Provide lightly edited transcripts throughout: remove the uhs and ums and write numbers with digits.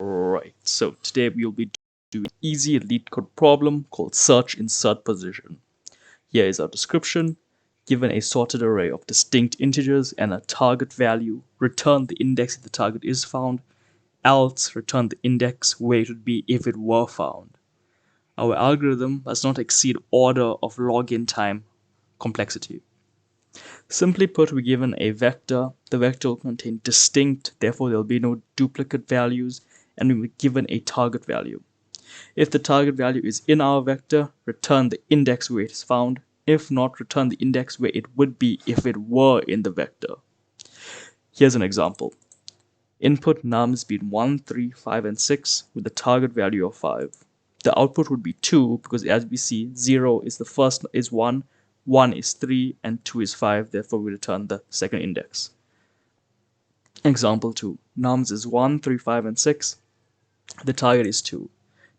Right, so today we'll be doing an easy LeetCode problem called SearchInsertPosition. Here is our description. Given a sorted array of distinct integers and a target value, return the index if the target is found, else return the index where it would be if it were found. Our algorithm must not exceed order of login time complexity. Simply put, we're given a vector. The vector will contain distinct, therefore there will be no duplicate values, and we were given a target value. If the target value is in our vector, return the index where it is found. If not, return the index where it would be if it were in the vector. Here's an example. Input nums between 1, 3, 5, and 6 with the target value of 5. The output would be 2 because as we see, 0 is the first is 1, 1 is 3, and 2 is 5. Therefore, we return the second index. Example 2. Nums is 1, 3, 5, and 6. The target is 2.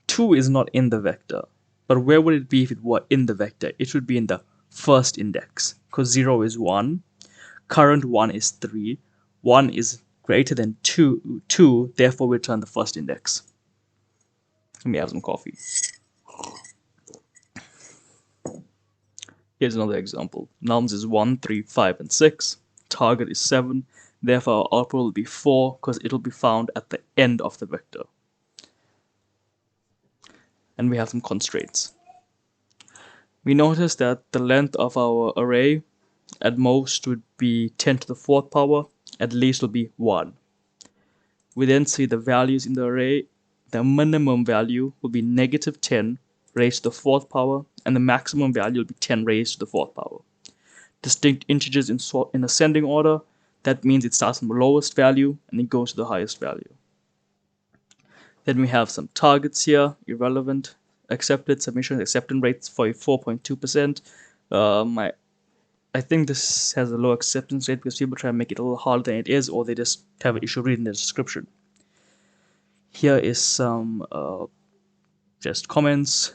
2 is not in the vector, but where would it be if it were in the vector? It should be in the first index because 0 is 1, current 1 is 3, 1 is greater than 2, therefore we return the first index. Let me have some coffee. Here's another example. Nums is 1, 3, 5, and 6. Target is 7, therefore our output will be 4 because it will be found at the end of the vector. And we have some constraints. We notice that the length of our array at most would be 10 to the 4th power, at least will be 1. We then see the values in the array. The minimum value will be negative 10 raised to the 4th power, and the maximum value will be 10 raised to the 4th power. Distinct integers in ascending order, that means it starts from the lowest value and it goes to the highest value. Then we have some targets here, irrelevant, accepted, submission, acceptance rates for 4.2%. I think this has a low acceptance rate because people try to make it a little harder than it is, or they just have an issue reading the description. Here is some just comments.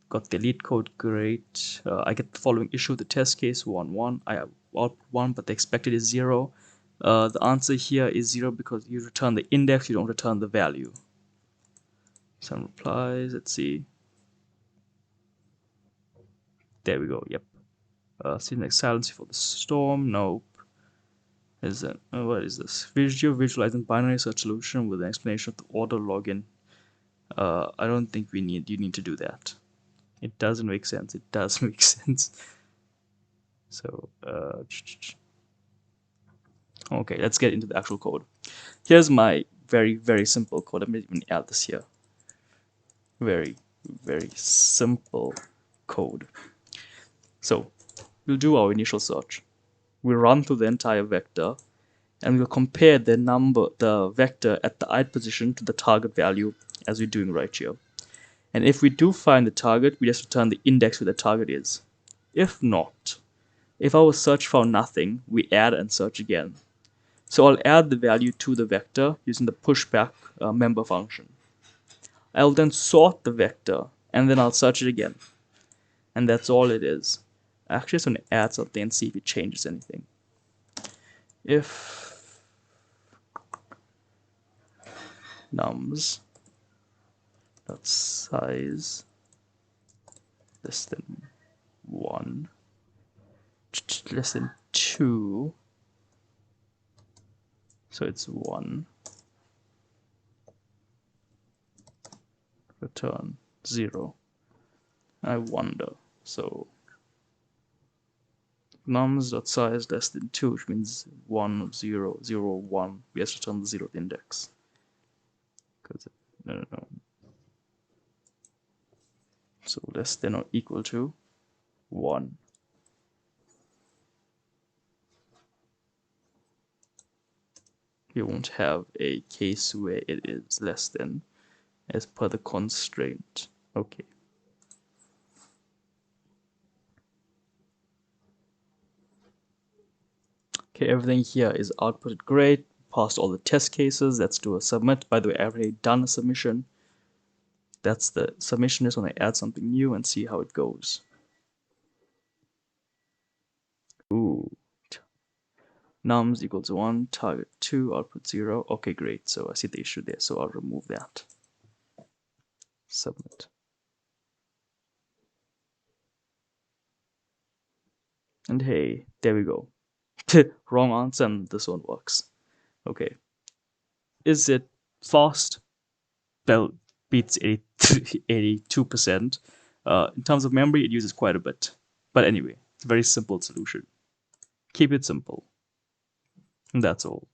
Got the LeetCode, great. I get the following issue, the test case 1, 1. I have output 1, but the expected is 0. The answer here is 0 because you return the index, you don't return the value. Some replies, let's see. There we go, yep. Seems like silence before the storm, nope. Is that, what is this? Visualizing binary search solution with an explanation of the order login. I don't think you need to do that. It doesn't make sense. It does make sense. So, okay, let's get into the actual code. Here's my very, very simple code. I'm going to even add this here. Very, very simple code. So, we'll do our initial search. We'll run through the entire vector, and we'll compare the vector at the ith position to the target value as we're doing right here. And if we do find the target, we just return the index where the target is. If not, if our search found nothing, we add and search again. So I'll add the value to the vector using the pushback member function. I'll then sort the vector, and then I'll search it again. And that's all it is. Actually, just going to add something and see if it changes anything. If nums dot size less than 1, less than 2, so it's 1, return 0. I wonder, so nums.size less than 2, which means 1, 0, 0, 1. We have to return the 0th index. No. So less than or equal to 1. We won't have a case where it is less than as per the constraint. Okay. Okay, everything here is outputted great. Passed all the test cases. Let's do a submit. By the way, I've already done a submission. That's the submission. Is when I add something new and see how it goes. Ooh. nums equals 1, target 2, output 0. Okay, great. So I see the issue there, so I'll remove that. Submit. And hey, there we go. Wrong answer, and this one works. Okay. Is it fast? Well, beats 82%. In terms of memory, it uses quite a bit. But anyway, it's a very simple solution. Keep it simple. And that's all.